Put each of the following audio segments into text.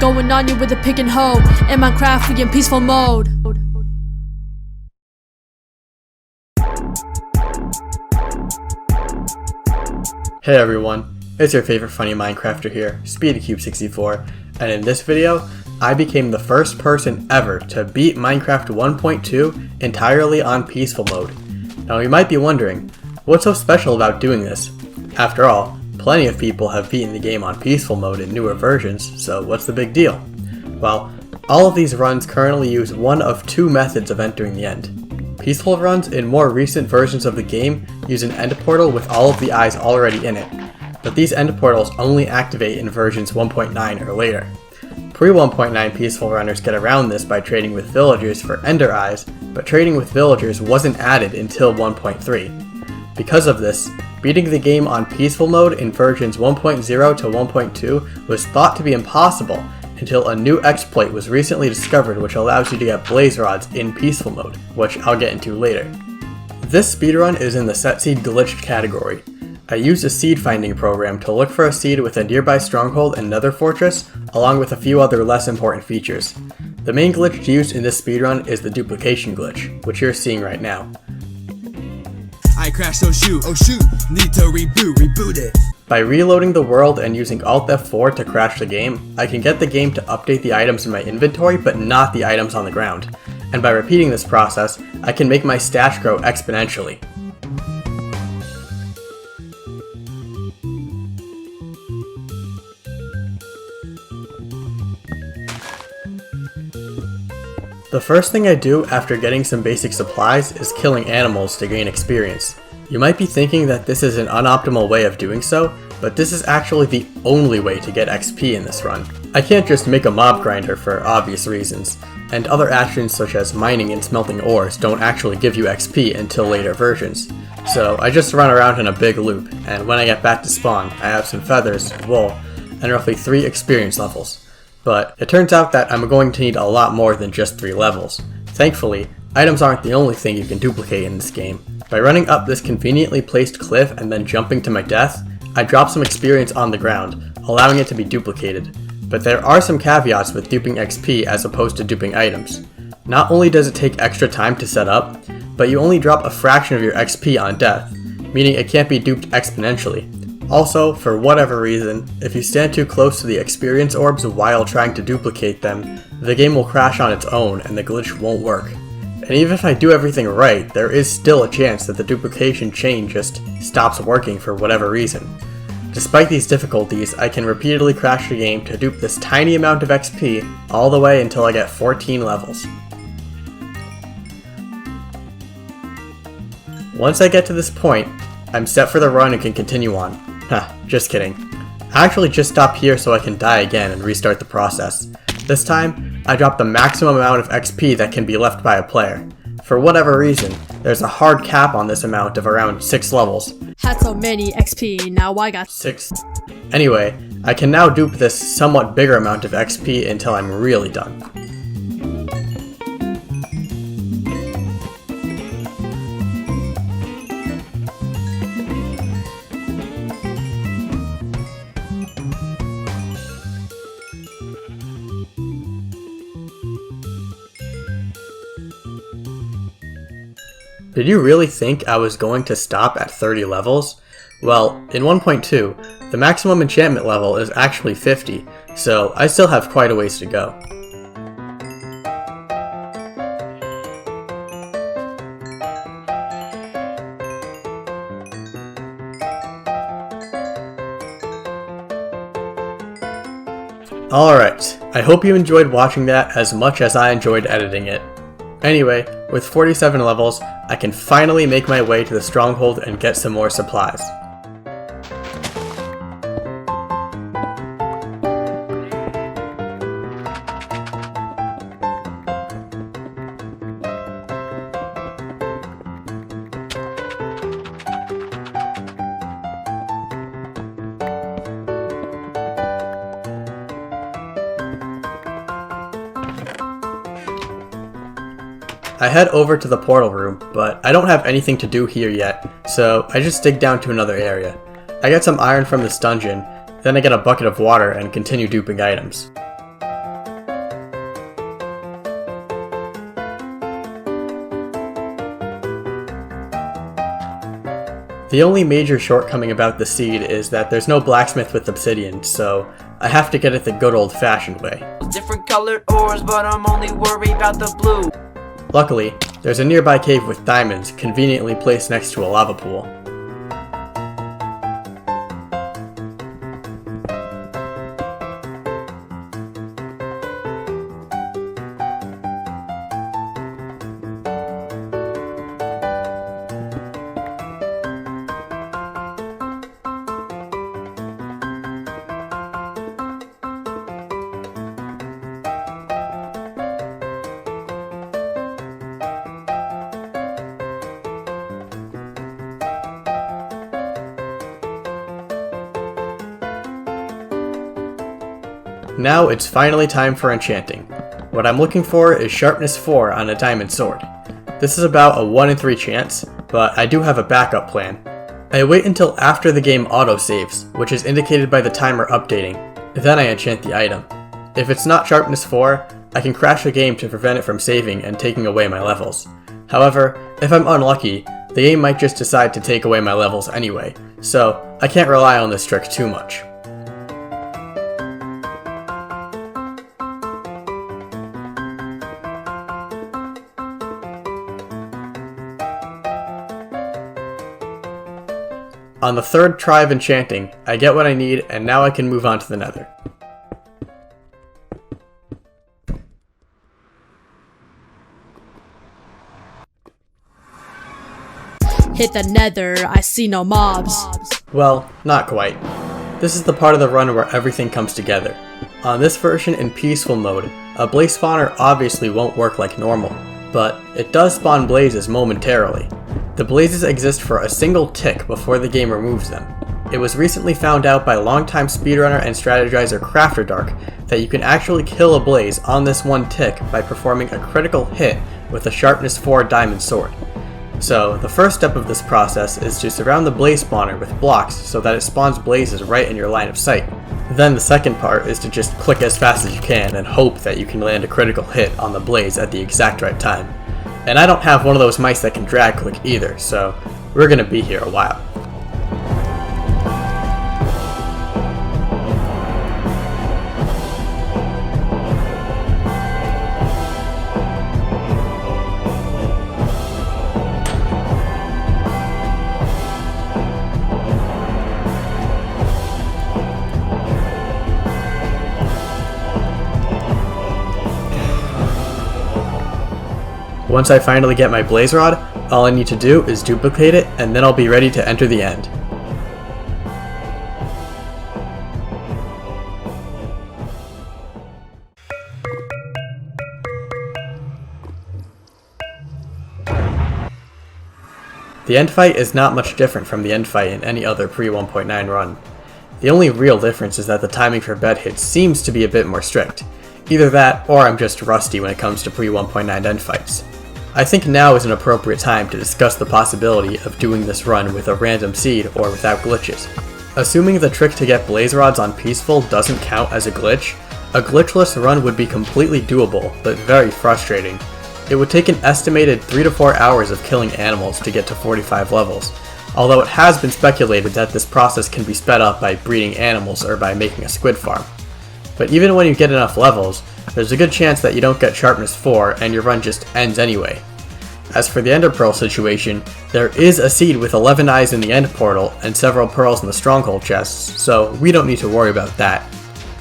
Going on you with a pick and hoe. In Minecraft, we in peaceful mode. Hey everyone, it's your favorite funny Minecrafter here, SpeedCube64, and in this video, I became the first person ever to beat Minecraft 1.2 entirely on peaceful mode. Now you might be wondering, what's so special about doing this? After all, plenty of people have beaten the game on peaceful mode in newer versions, so what's the big deal? Well, all of these runs currently use one of two methods of entering the end. Peaceful runs in more recent versions of the game use an end portal with all of the eyes already in it, but these end portals only activate in versions 1.9 or later. Pre-1.9 peaceful runners get around this by trading with villagers for ender eyes, but trading with villagers wasn't added until 1.3. Because of this, beating the game on peaceful mode in versions 1.0 to 1.2 was thought to be impossible until a new exploit was recently discovered which allows you to get blaze rods in peaceful mode, which I'll get into later. This speedrun is in the Set Seed Glitchless category. I used a seed finding program to look for a seed with a nearby stronghold and nether fortress, along with a few other less important features. The main glitch used in this speedrun is the duplication glitch, which you're seeing right now. I crashed, oh shoot, need to reboot it. By reloading the world and using Alt F4 to crash the game, I can get the game to update the items in my inventory but not the items on the ground. And by repeating this process, I can make my stash grow exponentially. The first thing I do after getting some basic supplies is killing animals to gain experience. You might be thinking that this is an unoptimal way of doing so, but this is actually the only way to get XP in this run. I can't just make a mob grinder for obvious reasons, and other actions such as mining and smelting ores don't actually give you XP until later versions. So I just run around in a big loop, and when I get back to spawn, I have some feathers, wool, and roughly 3 experience levels. But it turns out that I'm going to need a lot more than just 3 levels. Thankfully, items aren't the only thing you can duplicate in this game. By running up this conveniently placed cliff and then jumping to my death, I drop some experience on the ground, allowing it to be duplicated. But there are some caveats with duping XP as opposed to duping items. Not only does it take extra time to set up, but you only drop a fraction of your XP on death, meaning it can't be duped exponentially. Also, for whatever reason, if you stand too close to the experience orbs while trying to duplicate them, the game will crash on its own and the glitch won't work. And even if I do everything right, there is still a chance that the duplication chain just stops working for whatever reason. Despite these difficulties, I can repeatedly crash the game to dupe this tiny amount of XP all the way until I get 14 levels. Once I get to this point, I'm set for the run and can continue on. Just kidding. I actually just stopped here so I can die again and restart the process. This time, I dropped the maximum amount of XP that can be left by a player. For whatever reason, there's a hard cap on this amount of around 6 levels. Had so many XP, now I got 6. Anyway, I can now dupe this somewhat bigger amount of XP until I'm really done. Did you really think I was going to stop at 30 levels? Well, in 1.2, the maximum enchantment level is actually 50, so I still have quite a ways to go. Alright, I hope you enjoyed watching that as much as I enjoyed editing it. Anyway, with 47 levels, I can finally make my way to the stronghold and get some more supplies. I head over to the portal room, but I don't have anything to do here yet, so I just dig down to another area. I get some iron from this dungeon, then I get a bucket of water and continue duping items. The only major shortcoming about the seed is that there's no blacksmith with obsidian, so I have to get it the good old-fashioned way. Different colored ores, but I'm only worried about the blue. Luckily, there's a nearby cave with diamonds conveniently placed next to a lava pool. Now it's finally time for enchanting. What I'm looking for is sharpness 4 on a diamond sword. This is about a 1 in 3 chance, but I do have a backup plan. I wait until after the game autosaves, which is indicated by the timer updating, then I enchant the item. If it's not sharpness 4, I can crash the game to prevent it from saving and taking away my levels. However, if I'm unlucky, the game might just decide to take away my levels anyway, so I can't rely on this trick too much. On the third try of enchanting, I get what I need, and now I can move on to the nether. Hit the nether, I see no mobs. Well, not quite. This is the part of the run where everything comes together. On this version in peaceful mode, a blaze spawner obviously won't work like normal, but it does spawn blazes momentarily. The blazes exist for a single tick before the game removes them. It was recently found out by longtime speedrunner and strategizer CrafterDark that you can actually kill a blaze on this one tick by performing a critical hit with a sharpness 4 diamond sword. So the first step of this process is to surround the blaze spawner with blocks so that it spawns blazes right in your line of sight. Then the second part is to just click as fast as you can and hope that you can land a critical hit on the blaze at the exact right time. And I don't have one of those mice that can drag click either, so we're gonna be here a while. Once I finally get my blaze rod, all I need to do is duplicate it, and then I'll be ready to enter the end. The end fight is not much different from the end fight in any other pre-1.9 run. The only real difference is that the timing for bed hits seems to be a bit more strict. Either that, or I'm just rusty when it comes to pre-1.9 end fights. I think now is an appropriate time to discuss the possibility of doing this run with a random seed or without glitches. Assuming the trick to get blaze rods on peaceful doesn't count as a glitchless run would be completely doable, but very frustrating. It would take an estimated 3 to 4 hours of killing animals to get to 45 levels, although it has been speculated that this process can be sped up by breeding animals or by making a squid farm. But even when you get enough levels, there's a good chance that you don't get sharpness 4 and your run just ends anyway. As for the ender pearl situation, there is a seed with 11 eyes in the end portal and several pearls in the stronghold chests, so we don't need to worry about that.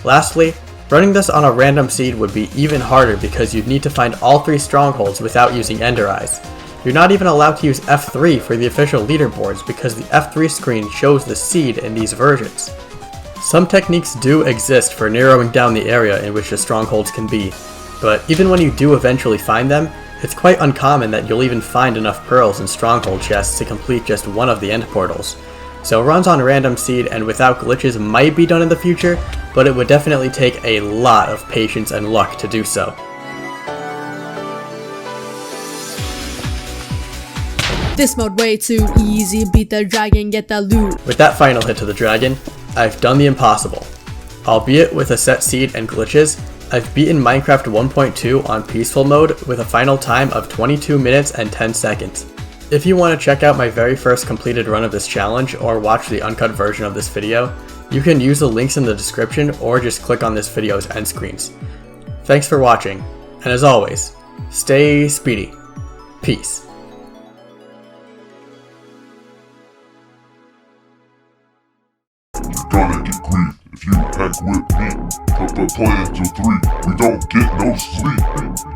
Lastly, running this on a random seed would be even harder because you'd need to find all 3 strongholds without using ender eyes. You're not even allowed to use F3 for the official leaderboards because the F3 screen shows the seed in these versions. Some techniques do exist for narrowing down the area in which the strongholds can be, but even when you do eventually find them, it's quite uncommon that you'll even find enough pearls in stronghold chests to complete just one of the end portals. So runs on random seed and without glitches might be done in the future, but it would definitely take a lot of patience and luck to do so. This mode way too easy, beat the dragon, get the loot. With that final hit to the dragon, I've done the impossible. Albeit with a set seed and glitches, I've beaten Minecraft 1.2 on peaceful mode with a final time of 22 minutes and 10 seconds. If you want to check out my very first completed run of this challenge or watch the uncut version of this video, you can use the links in the description or just click on this video's end screens. Thanks for watching, and as always, stay speedy. Peace. You're gonna get grief if you hang with me. Put the play until 3, we don't get no sleep.